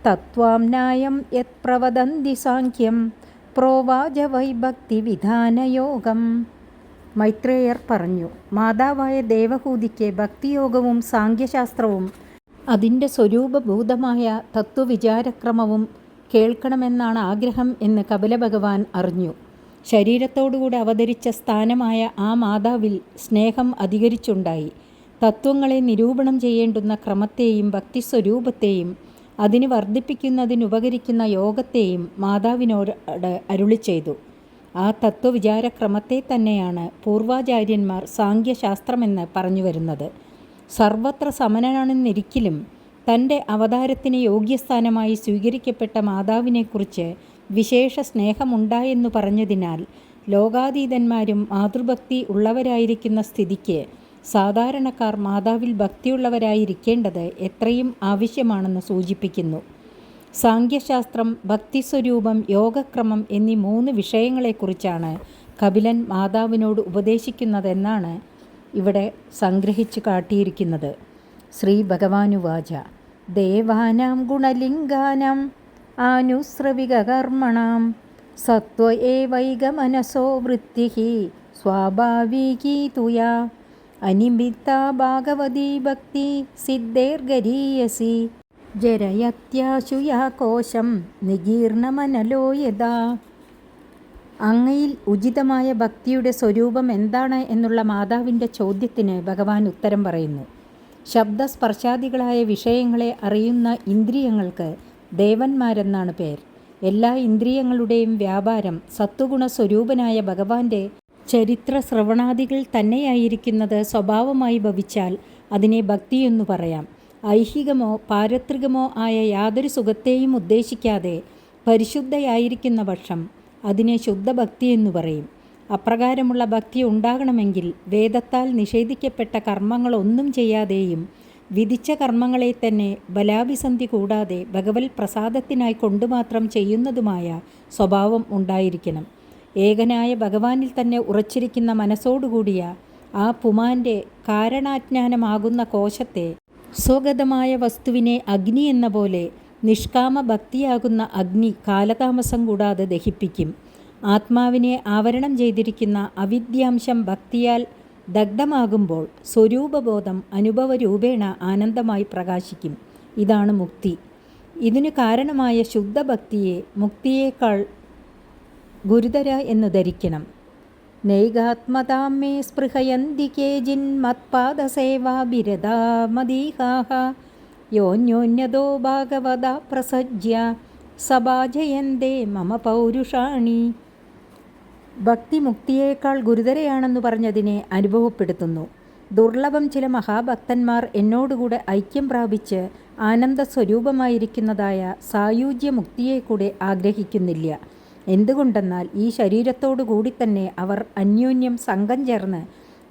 A: തത്വാം ന്യായം യത് പ്രവദന്തി സാഖ്യം പ്രോവാച വൈഭക്തി വിധാനയോഗം. മൈത്രേയർ പറഞ്ഞു, മാതാവായ ദേവഹൂതിക്ക് ഭക്തിയോഗവും സാഖ്യശാസ്ത്രവും അതിൻ്റെ സ്വരൂപഭൂതമായ തത്വവിചാരക്രമവും കേൾക്കണമെന്നാണ് ആഗ്രഹം എന്ന് കപില ഭഗവാൻ അറിഞ്ഞു. ശരീരത്തോടുകൂടി അവതരിച്ച സ്ഥാനമായ ആ മാതാവിൽ സ്നേഹം അധികരിച്ചുണ്ടായി. തത്വങ്ങളെ നിരൂപണം ചെയ്യേണ്ടുന്ന ക്രമത്തെയും ഭക്തിസ്വരൂപത്തെയും അതിന് വർദ്ധിപ്പിക്കുന്നതിനുപകരിക്കുന്ന യോഗത്തെയും മാതാവിനോട് അരുളി ചെയ്തു. ആ തത്വവിചാരക്രമത്തെ തന്നെയാണ് പൂർവാചാര്യന്മാർ സാഖ്യശാസ്ത്രമെന്ന് പറഞ്ഞു വരുന്നത്. സർവത്ര സമനാണെന്നിരിക്കലും തൻ്റെ അവതാരത്തിന് യോഗ്യസ്ഥാനമായി സ്വീകരിക്കപ്പെട്ട മാതാവിനെക്കുറിച്ച് വിശേഷ സ്നേഹമുണ്ടായെന്നു പറഞ്ഞതിനാൽ ലോകാതീതന്മാരും മാതൃഭക്തി ഉള്ളവരായിരിക്കുന്ന സ്ഥിതിക്ക് സാധാരണക്കാർ മാതാവിൽ ഭക്തിയുള്ളവരായിരിക്കേണ്ടത് എത്രയും ആവശ്യമാണെന്ന് സൂചിപ്പിക്കുന്നു. സാഖ്യശാസ്ത്രം, ഭക്തിസ്വരൂപം, യോഗക്രമം എന്നീ 3 വിഷയങ്ങളെക്കുറിച്ചാണ് കപിലൻ മാതാവിനോട് ഉപദേശിക്കുന്നതെന്നാണ് ഇവിടെ സംഗ്രഹിച്ചു കാട്ടിയിരിക്കുന്നത്. ശ്രീ ഭഗവാനുവാച ദേവാനാം ഗുണലിംഗാനാം ആനുസ്രവികകർമ്മണാം സത്വ ഏവൈകമനസോ വൃത്തിഃ സ്വാഭാവികീ തുയാ അനിമിത്താ ഭാഗവതീ ഭക്തി സിദ്ധേർഗരീയസി ജരയത്യാശുയാ കോശം നികീർണമനലോ യഥാ. അങ്ങയിൽ ഉചിതമായ ഭക്തിയുടെ സ്വരൂപം എന്താണ് എന്നുള്ള മാതാവിൻ്റെ ചോദ്യത്തിന് ഭഗവാൻ ഉത്തരം പറയുന്നു. ശബ്ദസ്പർശാദികളായ വിഷയങ്ങളെ അറിയുന്ന ഇന്ദ്രിയങ്ങൾക്ക് ദേവന്മാരെന്നാണ് പേർ. എല്ലാ ഇന്ദ്രിയങ്ങളുടെയും വ്യാപാരം സത്വഗുണ സ്വരൂപനായ ഭഗവാന്റെ ചരിത്ര ശ്രവണാദികൾ തന്നെയായിരിക്കുന്നത് സ്വഭാവമായി ഭവിച്ചാൽ അതിനെ ഭക്തിയെന്നു പറയാം. ഐഹികമോ പാരത്രികമോ ആയ യാതൊരു സുഖത്തെയും ഉദ്ദേശിക്കാതെ പരിശുദ്ധയായിരിക്കുന്ന പക്ഷം അതിനെ ശുദ്ധഭക്തി എന്നു പറയും. അപ്രകാരമുള്ള ഭക്തി ഉണ്ടാകണമെങ്കിൽ വേദത്താൽ നിഷേധിക്കപ്പെട്ട കർമ്മങ്ങളൊന്നും ചെയ്യാതെയും വിധിച്ച കർമ്മങ്ങളെ തന്നെ ബലാഭിസന്ധി കൂടാതെ ഭഗവത് പ്രസാദത്തിനായി കൊണ്ടുമാത്രം ചെയ്യുന്നതുമായ സ്വഭാവം ഉണ്ടായിരിക്കണം. ഏകനായ ഭഗവാനിൽ തന്നെ ഉറച്ചിരിക്കുന്ന മനസ്സോടുകൂടിയ ആ പുമാൻ്റെ കാരണാജ്ഞാനമാകുന്ന കോശത്തെ സ്വഗതമായ വസ്തുവിനെ അഗ്നി എന്ന പോലെ നിഷ്കാമ ഭക്തിയാകുന്ന അഗ്നി കാലതാമസം കൂടാതെ ദഹിപ്പിക്കും. ആത്മാവിനെ ആവരണം ചെയ്തിരിക്കുന്ന അവിദ്യാംശം ഭക്തിയാൽ ദഗ്ധമാകുമ്പോൾ സ്വരൂപബോധം അനുഭവരൂപേണ ആനന്ദമായി പ്രകാശിക്കും. ഇതാണ് മുക്തി. ഇതിനു കാരണമായ ശുദ്ധഭക്തിയെ മുക്തിയേക്കാൾ ഗുരുതര എന്ന് ധരിക്കണം. നൈകാത്മതാം മേ സ്പൃഹയന്തി കേചിന്മത്പാദസേവാഭിരതാമദീഹാഃ യോന്യോന്യതോ ഭാഗവതാ പ്രസജ്യ സഭാജയന്തേ മമ പൗരുഷാണി. ഭക്തി മുക്തിയേക്കാൾ ഗുരുതരയാണെന്ന് പറഞ്ഞതിനെ അനുഭവപ്പെടുത്തുന്നു. ദുർലഭം ചില മഹാഭക്തന്മാർ എന്നോടുകൂടെ ഐക്യം പ്രാപിച്ച് ആനന്ദസ്വരൂപമായിരിക്കുന്നതായ സായുജ്യമുക്തിയെ കൂടെ ആഗ്രഹിക്കുന്നില്ല. എന്തുകൊണ്ടെന്നാൽ ഈ ശരീരത്തോടു കൂടി തന്നെ അവർ അന്യോന്യം സംഘം ചേർന്ന്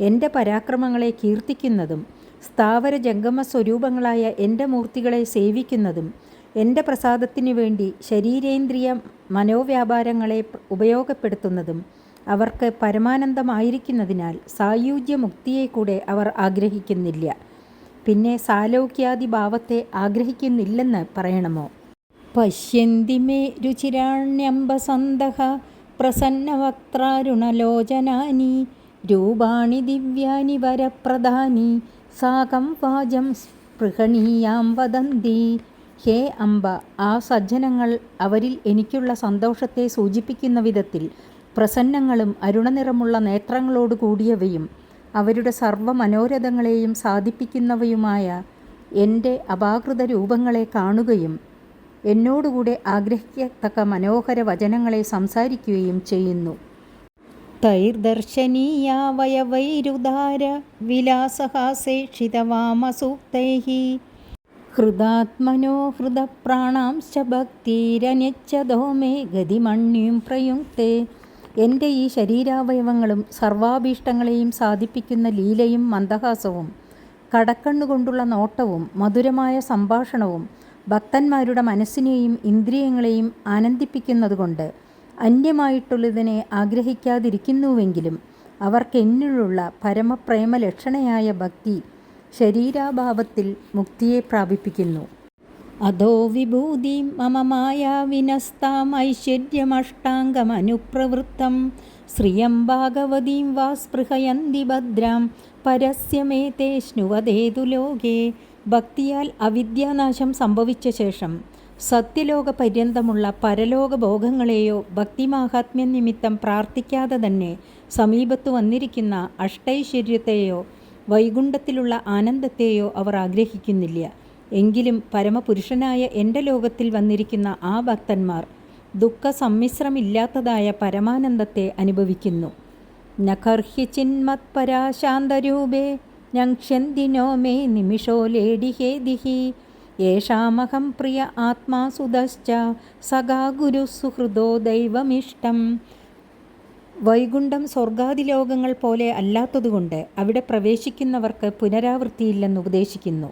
A: എൻ്റെ പരാക്രമങ്ങളെ കീർത്തിക്കുന്നതും സ്ഥാവര ജംഗമ സ്വരൂപങ്ങളായ എൻ്റെ മൂർത്തികളെ സേവിക്കുന്നതും എൻ്റെ പ്രസാദത്തിനു വേണ്ടി ശരീരേന്ദ്രിയ മനോവ്യാപാരങ്ങളെ ഉപയോഗപ്പെടുത്തുന്നതും അവർക്ക് പരമാനന്ദമായിരിക്കുന്നതിനാൽ സായുജ്യമുക്തിയെ കൂടെ അവർ ആഗ്രഹിക്കുന്നില്ല. പിന്നെ സാലോക്യാദി ഭാവത്തെ ആഗ്രഹിക്കുന്നില്ലെന്ന് പറയണമോ? പശ്യന്തി മേ രുചിരാണ്യംബസന്തഃ പ്രസന്നവക്ത്രാരുണലോചനാനി രൂപാണി ദിവ്യാനി വരപ്രദാനി സാകം വാചം സ്പൃഹണീയാം വദന്തി. ഹേ അംബ, ആ സജ്ജനങ്ങൾ അവരിൽ എനിക്കുള്ള സന്തോഷത്തെ സൂചിപ്പിക്കുന്ന വിധത്തിൽ പ്രസന്നങ്ങളും അരുണനിറമുള്ള നേത്രങ്ങളോട് കൂടിയവയും അവരുടെ സർവ്വ മനോരഥങ്ങളെയും സാധിപ്പിക്കുന്നവയുമായ എൻ്റെ അപാകൃത രൂപങ്ങളെ കാണുകയും എന്നോടുകൂടെ ആഗ്രഹിക്കത്തക്ക മനോഹര വചനങ്ങളെ സംസാരിക്കുകയും ചെയ്യുന്നു. തൈർദർശനീയാ വയവൈരുദാര വിലാസഹാസേക്ഷിതവാമസൂക്തൈഃ ഹൃദാത്മനോ ഹൃദപ്രാണാംശ്ച ഭക്തിരന്യച്ഛതോ മേ ഗതിമണ്യും പ്രയുക്തേ. എൻ്റെ ഈ ശരീരാവയവങ്ങളും സർവാഭീഷ്ടങ്ങളെയും സാധിപ്പിക്കുന്ന ലീലയും മന്ദഹാസവും കടക്കണ്ണുകൊണ്ടുള്ള നോട്ടവും മധുരമായ സംഭാഷണവും ഭക്തന്മാരുടെ മനസ്സിനെയും ഇന്ദ്രിയങ്ങളെയും ആനന്ദിപ്പിക്കുന്നതുകൊണ്ട് അന്യമായിട്ടുള്ളതിനെ ആഗ്രഹിക്കാതിരിക്കുന്നുവെങ്കിലും അവർക്കെന്നിലുള്ള പരമപ്രേമലക്ഷണയായ ഭക്തി ശരീരാഭാവത്തിൽ മുക്തിയെ പ്രാപിപ്പിക്കുന്നു. അധോ വിഭൂതി മമ മായാവിനസ്താം ഐശ്വര്യമഷ്ടാംഗമനുപ്രവൃത്തം ശ്രിയം ഭാഗവതീം വാ സ്പൃഹയന്തി ഭദ്രാം പരസ്യമേതേ ശ്നുവദേതു ലോകേ. ഭക്തിയാൽ അവിദ്യാനാശം സംഭവിച്ച ശേഷം സത്യലോക പര്യന്തമുള്ള പരലോക ഭോഗങ്ങളെയോ ഭക്തിമാഹാത്മ്യ നിമിത്തം പ്രാർത്ഥിക്കാതെ തന്നെ സമീപത്ത് വന്നിരിക്കുന്ന അഷ്ടൈശ്വര്യത്തെയോ വൈകുണ്ഠത്തിലുള്ള ആനന്ദത്തെയോ അവർ ആഗ്രഹിക്കുന്നില്ല. എങ്കിലും പരമപുരുഷനായ എൻ്റെ ലോകത്തിൽ വന്നിരിക്കുന്ന ആ ഭക്തന്മാർ ദുഃഖസമ്മിശ്രമില്ലാത്തതായ പരമാനന്ദത്തെ അനുഭവിക്കുന്നു. നഖർഹ്യ ചിന്മത്പരാശാന്തരൂപേ ഞങ്ഷ്യന്തിനോ മേ നിമിഷോ ലേഡിഹേദിഹി യേഷാമഹം പ്രിയ ആത്മാ സുതശ്ച സഖാ ഗുരു സുഹൃദോ ദൈവമിഷ്ടം. വൈകുണ്ഠം സ്വർഗാദിലോകങ്ങൾ പോലെ അല്ലാത്തതുകൊണ്ട് അവിടെ പ്രവേശിക്കുന്നവർക്ക് പുനരാവൃത്തിയില്ലെന്ന് ഉപദേശിക്കുന്നു.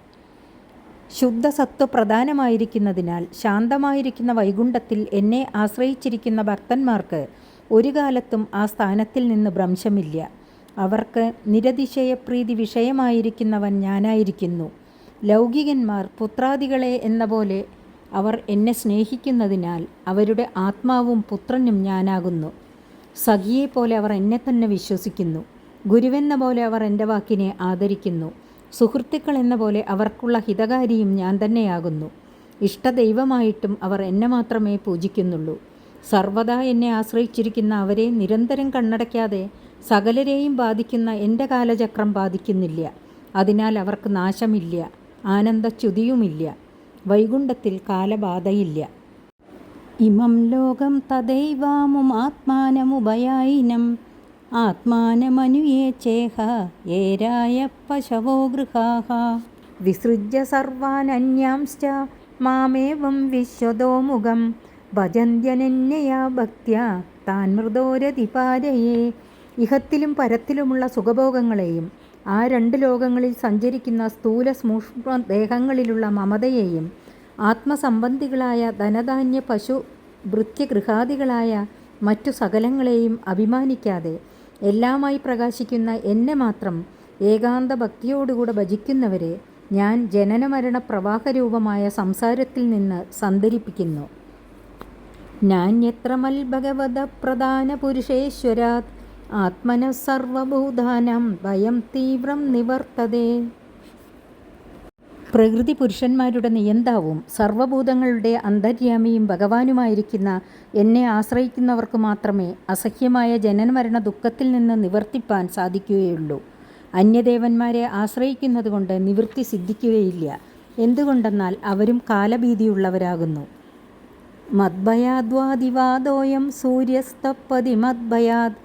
A: ശുദ്ധസത്വ പ്രധാനമായിരിക്കുന്നതിനാൽ ശാന്തമായിരിക്കുന്ന വൈകുണ്ഠത്തിൽ എന്നെ ആശ്രയിച്ചിരിക്കുന്ന ഭക്തന്മാർക്ക് ഒരു കാലത്തും ആ സ്ഥാനത്തിൽ നിന്ന് ഭ്രംശമില്ല. അവർക്ക് നിരതിശയപ്രീതി വിഷയമായിരിക്കുന്നവൻ ഞാനായിരിക്കുന്നു. ലൗകികന്മാർ പുത്രാദികളെ എന്ന പോലെ അവർ എന്നെ സ്നേഹിക്കുന്നതിനാൽ അവരുടെ ആത്മാവും പുത്രനും ഞാനാകുന്നു. സഖിയെപ്പോലെ അവർ എന്നെ തന്നെ വിശ്വസിക്കുന്നു. ഗുരുവെന്ന പോലെ അവർ എൻ്റെ വാക്കിനെ ആദരിക്കുന്നു. സുഹൃത്തുക്കൾ എന്ന പോലെ അവർക്കുള്ള ഹിതകാരിയും ഞാൻ തന്നെയാകുന്നു. ഇഷ്ടദൈവമായിട്ടും അവർ എന്നെ മാത്രമേ പൂജിക്കുന്നുള്ളൂ. സർവദാ എന്നെ ആശ്രയിച്ചിരിക്കുന്ന അവരെ നിരന്തരം കണ്ണടയ്ക്കാതെ സകലരെയും ബാധിക്കുന്ന എൻ്റെ കാലചക്രം ബാധിക്കുന്നില്ല. അതിനാൽ അവർക്ക് നാശമില്ല, ആനന്ദച്യുതിയുമില്ല. വൈകുണ്ഠത്തിൽ കാലബാധയില്ല. ഇമം ലോകം തദൈവാമുമാത്മാനമുഭയായിനം ആത്മാനമനുയേ ചേഹ ഏരായ പശവോ ഗൃഹാഃ വിസൃജ്യ സർവാനന്യാംശ്ച മാമേവം വിശ്വതോ മുഖം ഭജന്ത്യനന്യയാ ഭക്ത്യാ താൻ മൃദോരതിപാരയേ. ഇഹത്തിലും പരത്തിലുമുള്ള സുഖഭോഗങ്ങളെയും ആ രണ്ട് ലോകങ്ങളിൽ സഞ്ചരിക്കുന്ന സ്ഥൂല സൂക്ഷ്മ ദേഹങ്ങളിലുള്ള മമതയെയും ആത്മസംബന്ധികളായ ധനധാന്യ പശു ഭൃത്യഗൃഹാദികളായ മറ്റു സകലങ്ങളെയും അഭിമാനിക്കാതെ എല്ലാമായി പ്രകാശിക്കുന്ന എന്നെ മാത്രം ഏകാന്ത ഭക്തിയോടുകൂടെ ഭജിക്കുന്നവരെ ഞാൻ ജനനമരണ പ്രവാഹരൂപമായ സംസാരത്തിൽ നിന്ന് സന്തരിപ്പിക്കുന്നു. നാന്യത്രമൽ ഭഗവത പ്രധാന പുരുഷേശ്വരാത് ആത്മനഃ സർവഭൂതാനാം ഭയം തീവ്രം നിവർത്തതേ. പ്രകൃതി പുരുഷന്മാരുടെ നിയന്താവും സർവഭൂതങ്ങളുടെ അന്തര്യാമിയും ഭഗവാനുമായിരിക്കുന്ന എന്നെ ആശ്രയിക്കുന്നവർക്ക് മാത്രമേ അസഹ്യമായ ജനനമരണ ദുഃഖത്തിൽ നിന്ന് നിവർത്തിപ്പാൻ സാധിക്കുകയുള്ളൂ. അന്യദേവന്മാരെ ആശ്രയിക്കുന്നതുകൊണ്ട് നിവൃത്തി സിദ്ധിക്കുകയില്ല. എന്തുകൊണ്ടെന്നാൽ അവരും കാലഭീതിയുള്ളവരാകുന്നു. മദ്ഭയാദ്വാദിവാദോയം സൂര്യസ്തപ്പതി മദ്ഭയാത്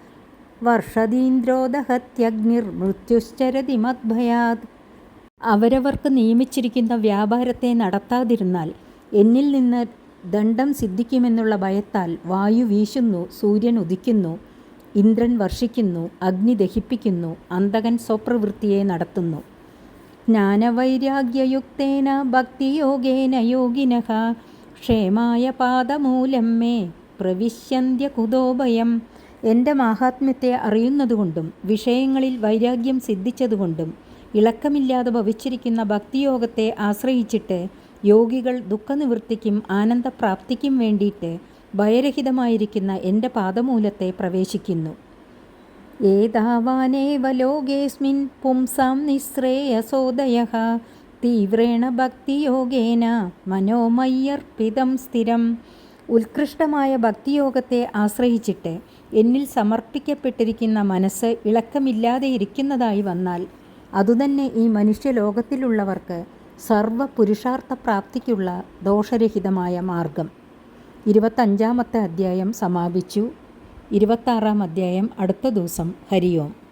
A: വർഷതീന്ദ്രോദഹത്യഗ്നിർ മൃത്യുശ്ചരതി മദ്ഭയാത്. അവരവർക്ക് നിയമിച്ചിരിക്കുന്ന വ്യാപാരത്തെ നടത്താതിരുന്നാൽ എന്നിൽ നിന്ന് ദണ്ഡം സിദ്ധിക്കുമെന്നുള്ള ഭയത്താൽ വായു വീശുന്നു, സൂര്യൻ ഉദിക്കുന്നു, ഇന്ദ്രൻ വർഷിക്കുന്നു, അഗ്നി ദഹിപ്പിക്കുന്നു, അന്തകൻ സ്വപ്രവൃത്തിയെ നടത്തുന്നു. ജ്ഞാനവൈരാഗ്യയുക്തേന ഭക്തിയോഗേന യോഗിനഃ ക്ഷേമായ പാദമൂലം മേ പ്രവിശ്യന്ത്യ കുതോഭയം. എൻ്റെ മാഹാത്മ്യത്തെ അറിയുന്നതുകൊണ്ടും വിഷയങ്ങളിൽ വൈരാഗ്യം സിദ്ധിച്ചതുകൊണ്ടും ഇളക്കമില്ലാതെ ഭവിച്ചിരിക്കുന്ന ഭക്തിയോഗത്തെ ആശ്രയിച്ചിട്ട് യോഗികൾ ദുഃഖനിവൃത്തിക്കും ആനന്ദപ്രാപ്തിക്കും വേണ്ടിയിട്ട് ഭയരഹിതമായിരിക്കുന്ന എൻ്റെ പാദമൂലത്തെ പ്രവേശിക്കുന്നു. ഏതാവാനേവ ലോകേസ്മിൻ പുംസാം നിശ്രേയസോദയഃ തീവ്രേണ ഭക്തിയോഗേന മനോമയ്യർപ്പിതം സ്ഥിരം. ഉത്കൃഷ്ടമായ ഭക്തിയോഗത്തെ ആശ്രയിച്ചിട്ട് എന്നിൽ സമർപ്പിക്കപ്പെട്ടിരിക്കുന്ന മനസ്സ് ഇളക്കമില്ലാതെ ഇരിക്കുന്നതായി വന്നാൽ അതുതന്നെ ഈ മനുഷ്യലോകത്തിലുള്ളവർക്ക് സർവ പുരുഷാർത്ഥ പ്രാപ്തിക്കുള്ള ദോഷരഹിതമായ മാർഗം. 25-ാമത്തെ അധ്യായം സമാപിച്ചു. 26-ാം അധ്യായം അടുത്ത ദിവസം. ഹരി ഓം.